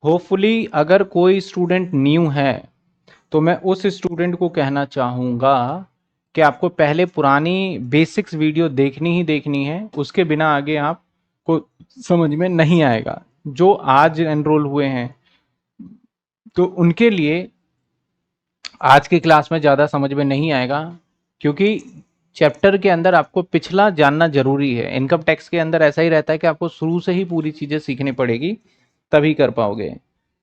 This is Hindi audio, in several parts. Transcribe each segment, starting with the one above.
होपफुली अगर कोई स्टूडेंट न्यू है तो मैं उस स्टूडेंट को कहना चाहूँगा कि आपको पहले पुरानी बेसिक्स वीडियो देखनी ही देखनी है, उसके बिना आगे आपको समझ में नहीं आएगा। जो आज एनरोल हुए हैं तो उनके लिए आज की क्लास में ज़्यादा समझ में नहीं आएगा, क्योंकि चैप्टर के अंदर आपको पिछला जानना जरूरी है। इनकम टैक्स के अंदर ऐसा ही रहता है कि आपको शुरू से ही पूरी चीज़ें सीखनी पड़ेगी, तभी कर पाओगे।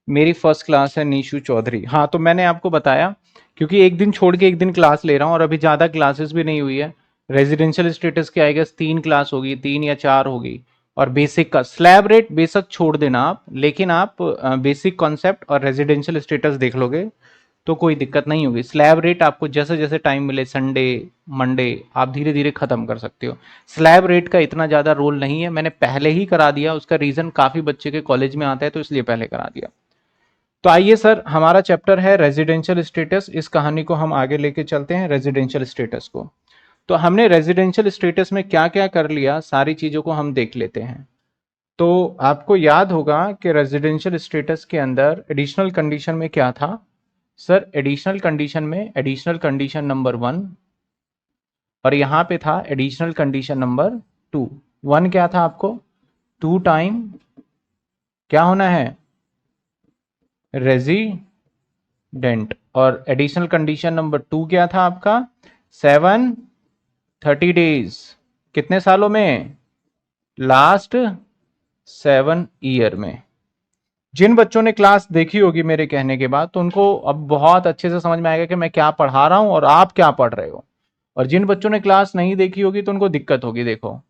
मेरी फर्स्ट क्लास है नीशू चौधरी। हाँ, तो मैंने आपको बताया, क्योंकि एक दिन छोड़ के एक दिन क्लास ले रहा हूँ और अभी ज़्यादा क्लासेस भी नहीं हुई है। रेजिडेंशियल स्टेटस की आई गेस 3 क्लास होगी, 3 या 4 होगी। और बेसिक का स्लैब रेट बेशक छोड़ देना आप, लेकिन आप बेसिक कॉन्सेप्ट और रेजिडेंशियल स्टेटस देख लोगे तो कोई दिक्कत नहीं होगी। स्लैब रेट आपको जैसे जैसे टाइम मिले, संडे मंडे, आप धीरे धीरे खत्म कर सकते हो। स्लैब रेट का इतना ज़्यादा रोल नहीं है, मैंने पहले ही करा दिया। उसका रीज़न काफ़ी बच्चे के कॉलेज में आता है तो इसलिए पहले करा दिया। तो आइए सर, हमारा चैप्टर है रेजिडेंशियल स्टेटस। इस कहानी को हम आगे लेके चलते हैं, रेजिडेंशियल स्टेटस को। तो हमने रेजिडेंशियल स्टेटस में क्या क्या कर लिया, सारी चीज़ों को हम देख लेते हैं। तो आपको याद होगा कि रेजिडेंशियल स्टेटस के अंदर एडिशनल कंडीशन में क्या था सर। एडिशनल कंडीशन में एडिशनल कंडीशन नंबर 1, और यहां पे था एडिशनल कंडीशन नंबर 2। 1 क्या था आपको, 2 टाइम क्या होना है, रेजिडेंट। और एडिशनल कंडीशन नंबर 2 क्या था आपका, 730 डेज। कितने सालों में, लास्ट 7 ईयर में। जिन बच्चों ने क्लास देखी होगी मेरे कहने के बाद, तो उनको अब बहुत अच्छे से समझ में आएगा कि मैं क्या पढ़ा रहा हूं और आप क्या पढ़ रहे हो। और जिन बच्चों ने क्लास नहीं देखी होगी तो उनको दिक्कत होगी। देखो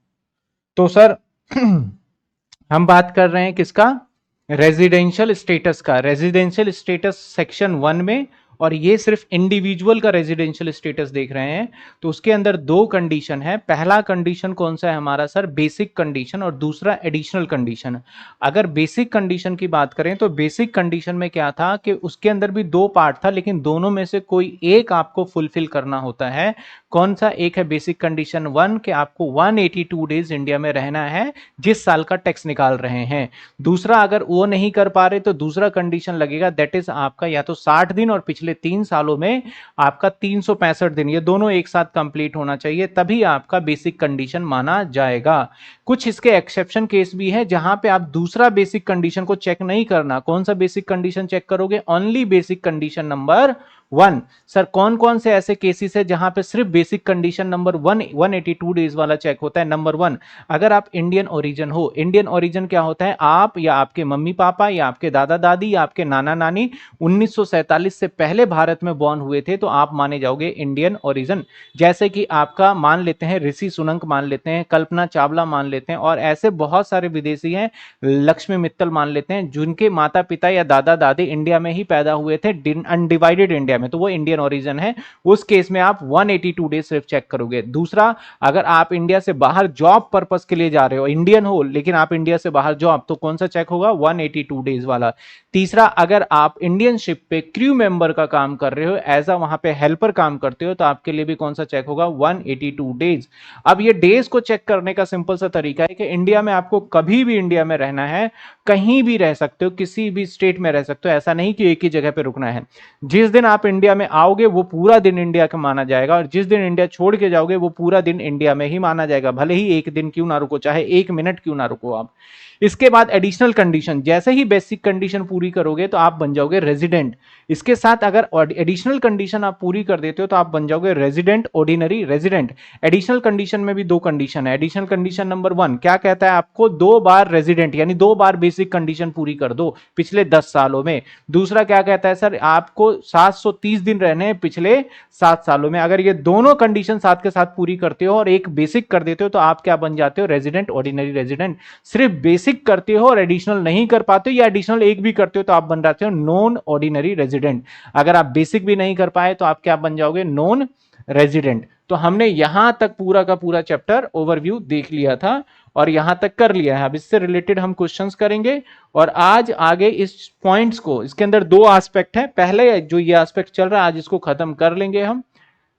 तो सर हम बात कर रहे हैं किसका, रेजिडेंशियल स्टेटस का। रेजिडेंशियल स्टेटस सेक्शन 1 में, और ये सिर्फ इंडिविजुअल का रेजिडेंशियल स्टेटस देख रहे हैं। तो उसके अंदर 2 कंडीशन है। पहला कंडीशन कौन सा है हमारा सर, बेसिक कंडीशन, और दूसरा एडिशनल कंडीशन। अगर बेसिक कंडीशन की बात करें तो बेसिक कंडीशन में क्या था कि उसके अंदर भी 2 पार्ट था, लेकिन दोनों में से कोई एक आपको फुलफिल करना होता है। कौन सा एक है, बेसिक कंडीशन 1 कि आपको 182 डेज इंडिया में रहना है जिस साल का टैक्स निकाल रहे हैं। दूसरा, अगर वो नहीं कर पा रहे तो दूसरा कंडीशन लगेगा, दैट इज आपका या तो 60 दिन और पिछले 3 सालों में आपका 365 दिन, ये दोनों एक साथ कंप्लीट होना चाहिए, तभी आपका बेसिक कंडीशन माना जाएगा। कुछ इसके एक्सेप्शन केस भी है जहां पे आप दूसरा बेसिक कंडीशन को चेक नहीं करना। कौन सा बेसिक कंडीशन चेक करोगे, only basic condition number 1। Sir कौन कौन से ऐसे केसेस है जहां पे सिर्फ बेसिक कंडीशन नंबर 1 182 डेज वाला चेक होता है। नंबर 1, अगर आप इंडियन ओरिजिन हो। इंडियन ओरिजिन क्या होता है, आप या आपके मम्मी पापा या आपके दादा दादी या आपके नाना नानी 1947 से पहले भारत में बॉर्न हुए थे तो आप माने जाओगे इंडियन ओरिजिन। जैसे कि आपका मान लेते हैं ऋषि सुनक, मान लेते हैं कल्पना चावला, मान लेते हैं, और ऐसे बहुत सारे विदेशी हैं, लक्ष्मी मित्तल मान लेते हैं, जिनके माता पिता या दादा दादी इंडिया में ही पैदा हुए थे, अनडिवाइडेड इंडिया में, तो वो इंडियन ओरिजिन है। उस केस में आप 182 डेज सिर्फ चेक करोगे। दूसरा, अगर आप इंडिया से बाहर जॉब पर्पस के लिए जा रहे हो, इंडियन हो लेकिन आप इंडिया से बाहर जॉब, तो कौन सा चेक होगा, 182 डेज वाला। तीसरा, अगर आप इंडियन शिप पे क्रू मेंबर का काम कर रहे हो, एज अ वहां पे हेल्पर काम करते हो, तो आपके लिए भी कौन सा चेक होगा, 182 डेज। अब ये डेज को चेक करने का सिंपल सा तरीका है कि इंडिया में आपको कभी भी इंडिया में रहना है, कहीं भी रह सकते हो, किसी भी स्टेट में रह सकते हो, ऐसा नहीं कि एक ही जगह पे रुकना है। जिस दिन आप इंडिया में आओगे वो पूरा दिन इंडिया का माना जाएगा, और जिस दिन इंडिया छोड़ के जाओगे वो पूरा दिन इंडिया में ही माना जाएगा, भले ही एक दिन क्यों ना रुको, चाहे 1 मिनट क्यों ना रुको आप। इसके बाद एडिशनल कंडीशन, जैसे ही बेसिक कंडीशन पूरी करोगे तो आप बन जाओगे रेजिडेंट। इसके साथ अगर एडिशनल कंडीशन आप पूरी कर देते हो तो आप बन जाओगे resident, ordinary resident. Additional condition में भी 2 कंडीशन है। एडिशनल कंडीशन नंबर 1 क्या कहता है, आपको 2 बार रेजिडेंट यानी 2 बार बेसिक कंडीशन पूरी कर दो पिछले 10 सालों में। दूसरा क्या कहता है सर, आपको 730 दिन रहने हैं पिछले 7 सालों में। अगर ये दोनों कंडीशन साथ के साथ पूरी करते हो और एक बेसिक कर देते हो तो आप क्या बन जाते हो, रेजिडेंट, ऑर्डिनरी रेजिडेंट। सिर्फ बेसिक करते हो और एडिशनल नहीं कर पाते हो, या एडिशनल एक भी करते हो तो आप बन जाते हो नॉन ऑर्डिनरी रेजिडेंट। अगर आप बेसिक भी नहीं कर पाए तो आप क्या बन जाओगे, नॉन रेजिडेंट। तो हमने यहां तक पूरा का पूरा चैप्टर ओवरव्यू देख लिया था और यहां तक कर लिया है। अब इससे रिलेटेड हम क्वेश्चंस करेंगे और आज आगे इस पॉइंट्स को, इसके अंदर 2 एस्पेक्ट है, पहले जो ये एस्पेक्ट चल रहा है आज इसको खत्म कर लेंगे हम।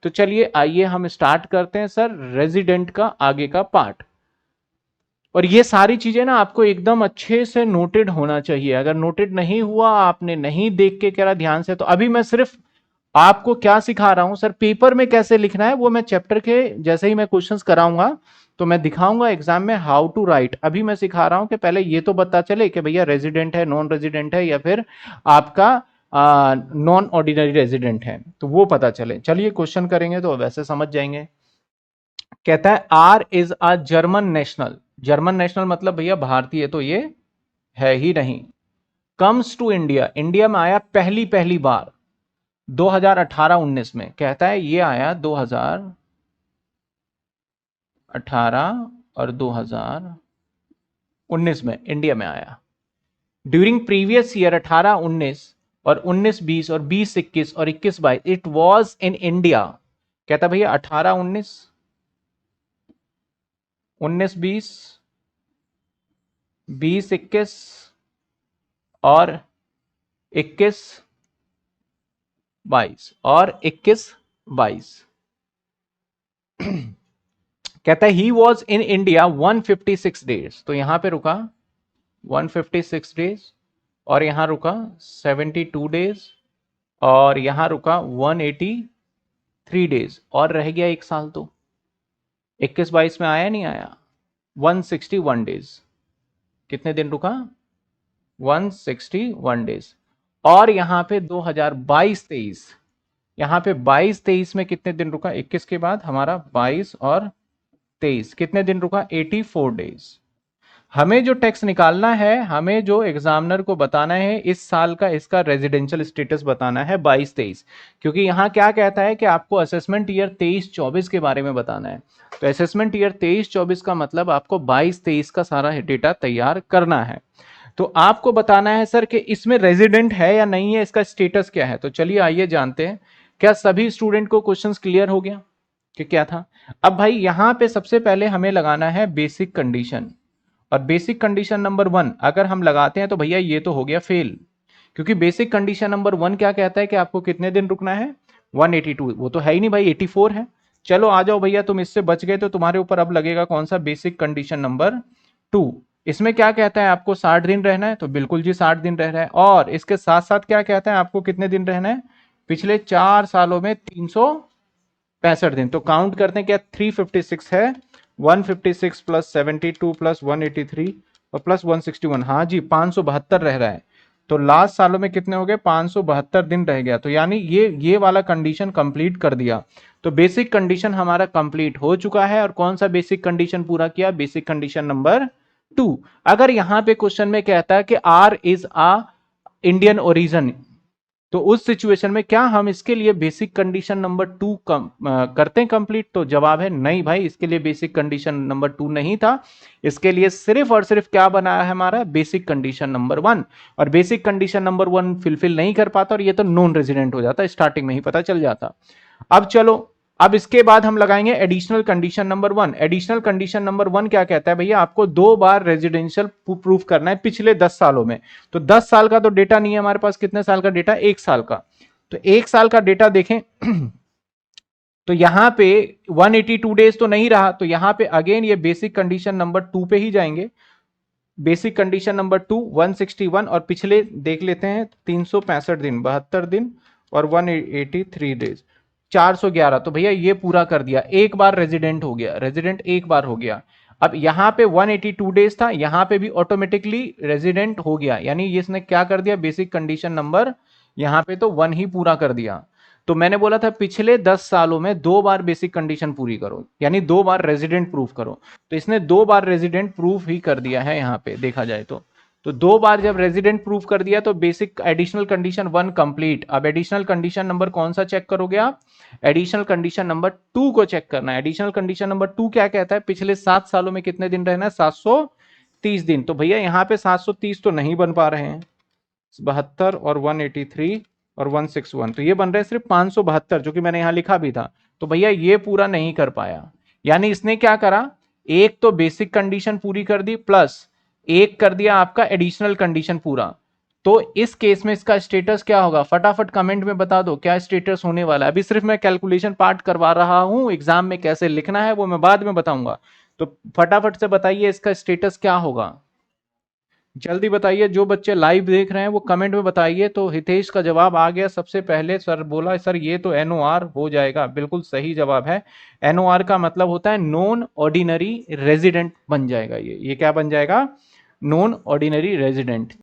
तो चलिए आइए हम स्टार्ट करते हैं सर रेजिडेंट का आगे का पार्ट। और ये सारी चीजें ना आपको एकदम अच्छे से नोटेड होना चाहिए। अगर नोटेड नहीं हुआ, आपने नहीं देख के करा ध्यान से, तो अभी मैं सिर्फ आपको क्या सिखा रहा हूं सर, पेपर में कैसे लिखना है वो मैं चैप्टर के जैसे ही मैं क्वेश्चंस कराऊंगा तो मैं दिखाऊंगा एग्जाम में हाउ टू राइट। अभी मैं सिखा रहा हूं कि पहले ये तो पता चले कि भैया रेजिडेंट है, नॉन रेजिडेंट है, या फिर आपका नॉन ऑर्डिनरी रेजिडेंट है, तो वो पता चले। चलिए क्वेश्चन करेंगे तो वैसे समझ जाएंगे। कहता है R is a German national. German national मतलब भैया भारतीय तो ये है ही नहीं। कम्स टू इंडिया, इंडिया में आया पहली पहली बार 2018-19 में। कहता है ये आया 2018 और 2019 में इंडिया में आया। ड्यूरिंग प्रीवियस ईयर 18-19 और 19-20 और 20-21 और 21-22 इट वाज इन इंडिया। कहता भैया 18-19, 19-20, 20-21 और 21-22 और 21-22। कहता है he was in India 156 days, तो यहां पे रुका 156 डेज, और यहां रुका 72 डेज, और यहां रुका 183 डेज, और रह गया एक साल। तो 21-22 में आया नहीं आया 161 डेज। कितने दिन रुका 161 डेज। और यहां पे 2022-23, यहां पे 22-23 में कितने दिन रुका, 21 के बाद हमारा 22 और 23 कितने दिन रुका 84 डेज। हमें जो टैक्स निकालना है, हमें जो एग्जामिनर को बताना है इस साल का इसका रेजिडेंशियल स्टेटस बताना है 22-23, क्योंकि यहां क्या कहता है कि आपको असेसमेंट ईयर 23-24 के बारे में बताना है। तो असेसमेंट ईयर 23-24 का मतलब आपको 22-23 का सारा डेटा तैयार करना है। तो आपको बताना है सर कि इसमें रेजिडेंट है या नहीं है, इसका स्टेटस क्या है। तो चलिए आइए जानते हैं। क्या सभी स्टूडेंट को क्वेश्चंस क्लियर हो गया कि क्या था। अब भाई यहां पे सबसे पहले हमें लगाना है बेसिक कंडीशन, और बेसिक कंडीशन नंबर 1 अगर हम लगाते हैं तो भैया ये तो हो गया फेल, क्योंकि बेसिक कंडीशन नंबर 1 क्या कहता है कि आपको कितने दिन रुकना है 182, वो तो है ही नहीं भाई 84 है। चलो आ जाओ भैया, तुम इससे बच गए तो तुम्हारे ऊपर अब लगेगा कौन सा बेसिक कंडीशन नंबर 2। इसमें क्या कहता है आपको 60 दिन रहना है, तो बिल्कुल जी 60 दिन रह रहा है। और इसके साथ साथ क्या कहता है आपको कितने दिन रहना है, पिछले 4 सालों में 365 दिन। तो काउंट करते हैं क्या 356 है, 156 प्लस 72 प्लस 183 और प्लस 161, हाँ जी 572 रह रहा है। तो लास्ट सालों में कितने हो गए 572 दिन रह गया। तो यानी ये वाला कंडीशन कंप्लीट कर दिया। तो बेसिक कंडीशन हमारा कंप्लीट हो चुका है। और कौन सा बेसिक कंडीशन पूरा किया, बेसिक कंडीशन नंबर 2। अगर यहां पे क्वेश्चन में कहता है कि R is a Indian origin, तो उस सिचुएशन में क्या हम इसके लिए बेसिक कंडीशन नंबर 2 करते हैं कंप्लीट। तो जवाब है नहीं भाई, इसके लिए बेसिक कंडीशन नंबर 2 नहीं था। इसके लिए सिर्फ और सिर्फ क्या बनाया है हमारा बेसिक कंडीशन नंबर 1। और बेसिक कंडीशन नंबर 1 फिलफिल नहीं कर पाता और ये तो नॉन रेजिडेंट हो जाता, स्टार्टिंग में ही पता चल जाता। अब चलो, अब इसके बाद हम लगाएंगे additional condition number 1। Additional condition number 1 क्या कहता है भैया, आपको 2 बार रेजिडेंशियल प्रूफ करना है पिछले 10 सालों में। तो 10 साल का तो डेटा नहीं है हमारे पास, कितने साल का डेटा, 1 साल का। तो 1 साल का डेटा देखें तो यहां पे 182 डेज तो नहीं रहा, तो यहां पे अगेन ये बेसिक कंडीशन नंबर 2 पे ही जाएंगे। बेसिक कंडीशन नंबर 2 161, और पिछले देख लेते हैं 365 दिन, 72 दिन और 183 डेज 411। तो भैया ये पूरा कर दिया, एक बार रेजिडेंट हो गया, रेजिडेंट एक बार हो गया। अब यहां पे 182 डेज था, यहां पे भी ऑटोमेटिकली रेजिडेंट हो गया, यानी इसने क्या कर दिया बेसिक कंडीशन नंबर यहां पे तो 1 ही पूरा कर दिया। तो मैंने बोला था पिछले 10 सालों में 2 बार बेसिक कंडीशन पूरी करो, यानी 2 बार रेजिडेंट प्रूफ करो। तो इसने 2 बार रेजिडेंट प्रूफ ही कर दिया है यहां पे देखा जाए तो 2 बार जब रेजिडेंट प्रूफ कर दिया तो बेसिक एडिशनल कंडीशन 1 कंप्लीट। अब एडिशनल कंडीशन नंबर कौन सा चेक करोगे आप, एडिशनल कंडीशन नंबर 2 को चेक करना है। एडिशनल कंडीशन नंबर 2 क्या कहता है, पिछले 7 सालों में कितने दिन रहना है 730 दिन। तो भैया यहां पे 730 तो नहीं बन पा रहे हैं, 72 और 183 और 161, तो ये बन रहे हैं सिर्फ 572, जो कि मैंने यहां लिखा भी था। तो भैया ये पूरा नहीं कर पाया, यानी इसने क्या करा, एक तो बेसिक कंडीशन पूरी कर दी प्लस एक कर दिया आपका एडिशनल कंडीशन पूरा। तो इस केस में इसका स्टेटस क्या होगा, फटाफट कमेंट में बता दो क्या स्टेटस होने वाला है। अभी सिर्फ मैं कैलकुलेशन पार्ट करवा रहा हूं, एग्जाम में कैसे लिखना है वो मैं बाद में बताऊंगा। तो फटाफट से बताइए इसका स्टेटस क्या होगा, जल्दी बताइए। जो बच्चे लाइव देख रहे हैं वो कमेंट में बताइए। तो हितेश का जवाब आ गया सबसे पहले, सर बोला सर ये तो एनओआर हो जाएगा, बिल्कुल सही जवाब है। एनओआर का मतलब होता है नॉन ऑर्डिनरी रेजिडेंट बन जाएगा, ये क्या बन जाएगा, नॉन ऑर्डिनरी रेजिडेंट।